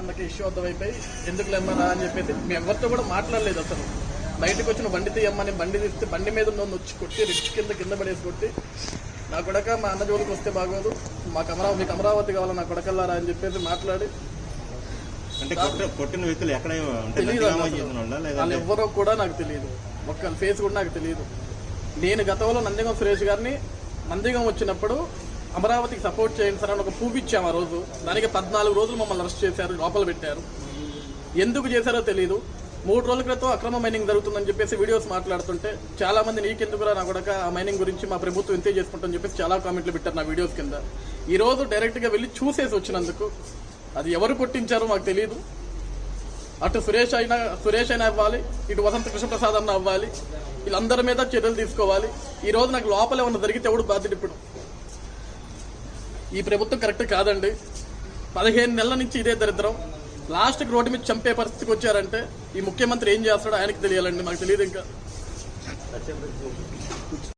అన్నకి ఇష్యూ అర్థమైపోయి ఎందుకు లేమ్మరా అని చెప్పేసి మేము ఎవరితో కూడా మాట్లాడలేదు. అసలు బయటకు వచ్చిన బండి తీయమ్మని బండి తీస్తే బండి మీద ఉన్న వచ్చి కొట్టి రిచ్ కింద పడేసి కొట్టి నా కొడక మా అన్న జోలికి వస్తే బాగోదు, మీకు అమరావతి కావాలి నా కొడకల్లారా అని చెప్పేసి మాట్లాడి తెలియదు. వాళ్ళు ఎవరో కూడా నాకు తెలియదు, ఒక్క ఫేస్ కూడా నాకు తెలియదు. నేను గతంలో నందిగం సురేష్ గారిని నందిగం వచ్చినప్పుడు అమరావతికి సపోర్ట్ చేయండి సార్ అని ఒక ప్రూఫ్ ఇచ్చాము. ఆ రోజు దానికి 14 రోజులు మమ్మల్ని అరెస్ట్ చేశారు, లోపల పెట్టారు. ఎందుకు చేశారో తెలియదు. 3 రోజుల క్రితం అక్రమ మైనింగ్ జరుగుతుందని చెప్పేసి వీడియోస్ మాట్లాడుతుంటే చాలా మంది నీకెందుకురా నా కూడా ఆ మైనింగ్ గురించి మా ప్రభుత్వం ఇంతే చేసుకుంటామని చెప్పేసి చాలా కామెంట్లు పెట్టారు నా వీడియోస్ కింద. ఈ రోజు డైరెక్ట్ గా వెళ్ళి చూసేసి వచ్చినందుకు అది ఎవరు కొట్టించారో మాకు తెలియదు. అటు సురేష్ అయినా అవ్వాలి, ఇటు వసంత కృష్ణప్రసాద్ అన్న అవ్వాలి, వీళ్ళందరి మీద చర్యలు తీసుకోవాలి. ఈ రోజు నాకు లోపల ఏమన్నా జరిగితే ఎవడు బాధ్యత? ఇప్పుడు ఈ ప్రభుత్వం కరెక్ట్ కాదండి. 15 నెలల నుంచి ఇదే దరిద్రం. లాస్ట్కి రోడ్డు మీద చంపే పరిస్థితికి వచ్చారంటే ఈ ముఖ్యమంత్రి ఏం చేస్తాడో ఆయనకి తెలియాలండి, మాకు తెలియదు ఇంకా.